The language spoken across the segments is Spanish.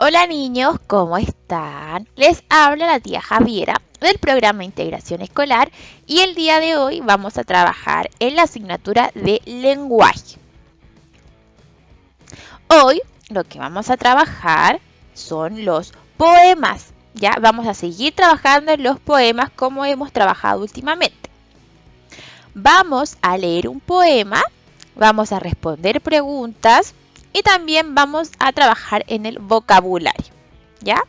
Hola niños, ¿cómo están? Les habla la tía Javiera del programa Integración Escolar y el día de hoy vamos a trabajar en la asignatura de lenguaje. Hoy lo que vamos a trabajar son los poemas. Ya vamos a seguir trabajando en los poemas como hemos trabajado últimamente. Vamos a leer un poema, vamos a responder preguntas y también vamos a trabajar en el vocabulario. ¿Ya?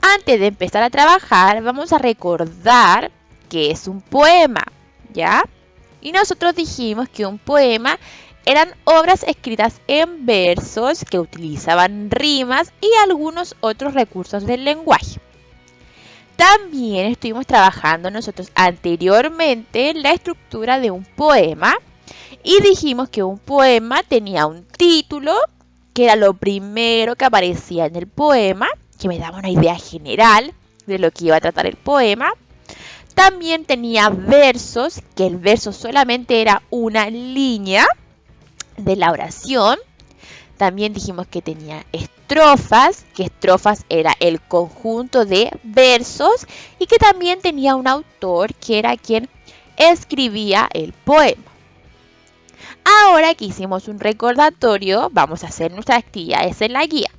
Antes de empezar a trabajar, vamos a recordar que es un poema, ¿ya? Y nosotros dijimos que un poema eran obras escritas en versos que utilizaban rimas y algunos otros recursos del lenguaje. También estuvimos trabajando nosotros anteriormente en la estructura de un poema y dijimos que un poema tenía un título, que era lo primero que aparecía en el poema, que me daba una idea general de lo que iba a tratar el poema. También tenía versos, que el verso solamente era una línea de la oración. También dijimos que tenía estrofas, que estrofas era el conjunto de versos y que también tenía un autor que era quien escribía el poema. Ahora que hicimos un recordatorio, vamos a hacer nuestras actividades en la guía.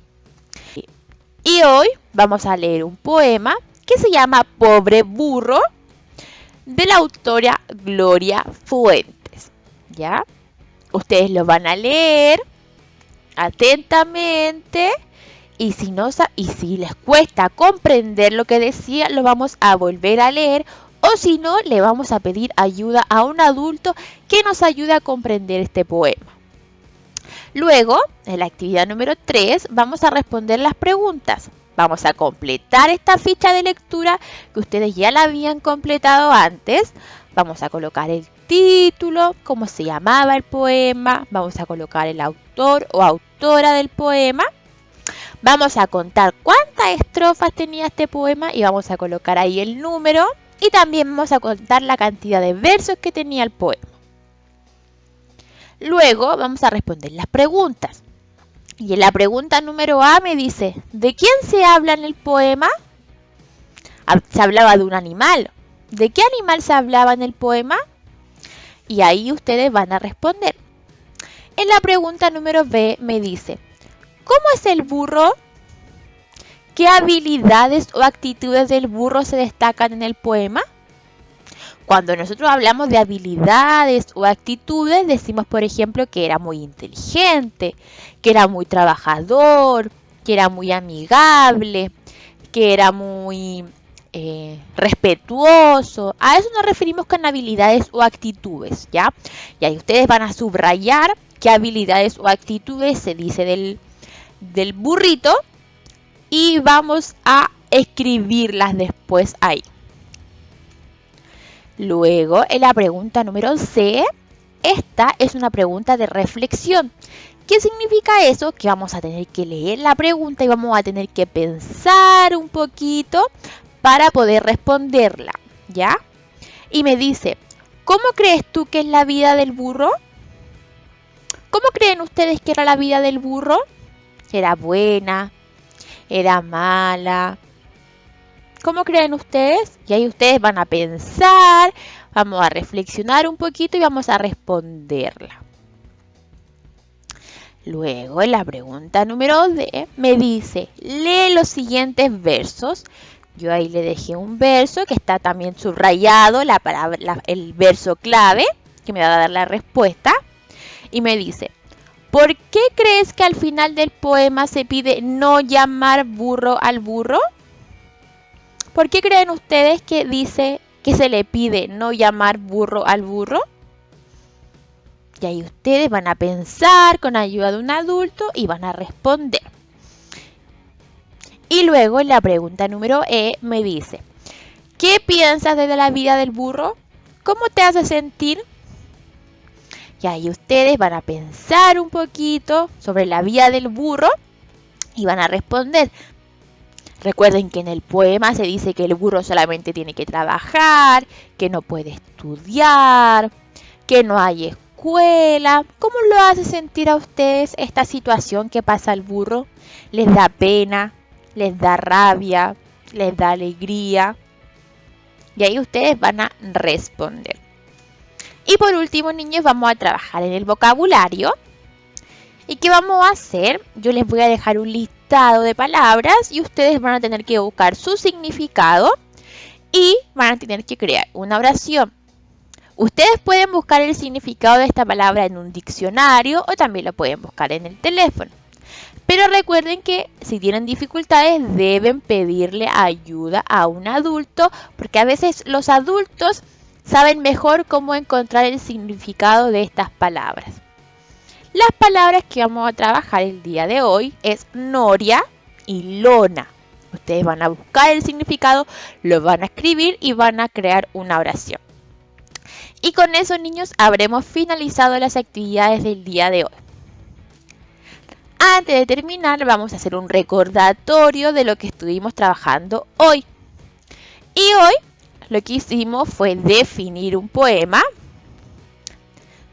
Y hoy vamos a leer un poema que se llama Pobre Burro, de la autora Gloria Fuentes. ¿Ya? Ustedes lo van a leer atentamente y si les cuesta comprender lo que decía, lo vamos a volver a leer o si no, le vamos a pedir ayuda a un adulto que nos ayude a comprender este poema. Luego, en la actividad número 3, vamos a responder las preguntas. Vamos a completar esta ficha de lectura que ustedes ya la habían completado antes. Vamos a colocar el título, cómo se llamaba el poema. Vamos a colocar el autor o autora del poema. Vamos a contar cuántas estrofas tenía este poema y vamos a colocar ahí el número. Y también vamos a contar la cantidad de versos que tenía el poema. Luego vamos a responder las preguntas. Y en la pregunta número A me dice, ¿de quién se habla en el poema? Se hablaba de un animal. ¿De qué animal se hablaba en el poema? Y ahí ustedes van a responder. En la pregunta número B me dice, ¿cómo es el burro? ¿Qué habilidades o actitudes del burro se destacan en el poema? Cuando nosotros hablamos de habilidades o actitudes, decimos, por ejemplo, que era muy inteligente, que era muy trabajador, que era muy amigable, que era muy respetuoso. A eso nos referimos con habilidades o actitudes, ¿ya? Y ahí ustedes van a subrayar qué habilidades o actitudes se dice del burrito y vamos a escribirlas después ahí. Luego, en la pregunta número C, esta es una pregunta de reflexión. ¿Qué significa eso? Que vamos a tener que leer la pregunta y vamos a tener que pensar un poquito para poder responderla, ¿ya? Y me dice, ¿cómo crees tú que es la vida del burro? ¿Cómo creen ustedes que era la vida del burro? ¿Era buena? ¿Era mala? ¿Cómo creen ustedes? Y ahí ustedes van a pensar, vamos a reflexionar un poquito y vamos a responderla. Luego, en la pregunta número D, me dice, lee los siguientes versos. Yo ahí le dejé un verso que está también subrayado, el verso clave, que me va a dar la respuesta. Y me dice, ¿por qué crees que al final del poema se pide no llamar burro al burro? ¿Por qué creen ustedes que dice que se le pide no llamar burro al burro? Y ahí ustedes van a pensar con ayuda de un adulto y van a responder. Y luego en la pregunta número E me dice, ¿qué piensas de la vida del burro? ¿Cómo te hace sentir? Y ahí ustedes van a pensar un poquito sobre la vida del burro y van a responder. Recuerden que en el poema se dice que el burro solamente tiene que trabajar, que no puede estudiar, que no hay escuela escuela. ¿Cómo lo hace sentir a ustedes esta situación que pasa al burro? ¿Les da pena? ¿Les da rabia? ¿Les da alegría? Y ahí ustedes van a responder. Y por último, niños, vamos a trabajar en el vocabulario. ¿Y qué vamos a hacer? Yo les voy a dejar un listado de palabras y ustedes van a tener que buscar su significado y van a tener que crear una oración. Ustedes pueden buscar el significado de esta palabra en un diccionario o también lo pueden buscar en el teléfono. Pero recuerden que si tienen dificultades deben pedirle ayuda a un adulto, porque a veces los adultos saben mejor cómo encontrar el significado de estas palabras. Las palabras que vamos a trabajar el día de hoy es noria y lona. Ustedes van a buscar el significado, lo van a escribir y van a crear una oración. Y con eso, niños, habremos finalizado las actividades del día de hoy. Antes de terminar, vamos a hacer un recordatorio de lo que estuvimos trabajando hoy. Y hoy lo que hicimos fue definir un poema,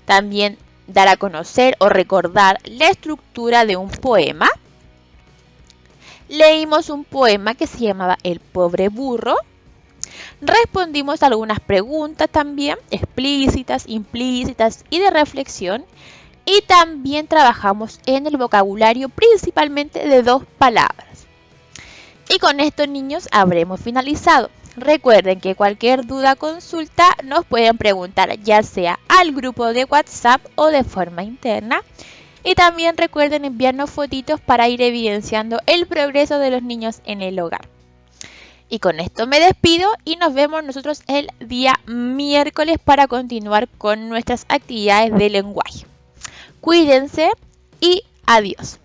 también dar a conocer o recordar la estructura de un poema. Leímos un poema que se llamaba El pobre burro. Respondimos algunas preguntas también, explícitas, implícitas y de reflexión. Y también trabajamos en el vocabulario principalmente de 2 palabras. Y con esto, niños, habremos finalizado. Recuerden que cualquier duda o consulta nos pueden preguntar ya sea al grupo de WhatsApp o de forma interna. Y también recuerden enviarnos fotitos para ir evidenciando el progreso de los niños en el hogar. Y con esto me despido y nos vemos nosotros el día miércoles para continuar con nuestras actividades de lenguaje. Cuídense y adiós.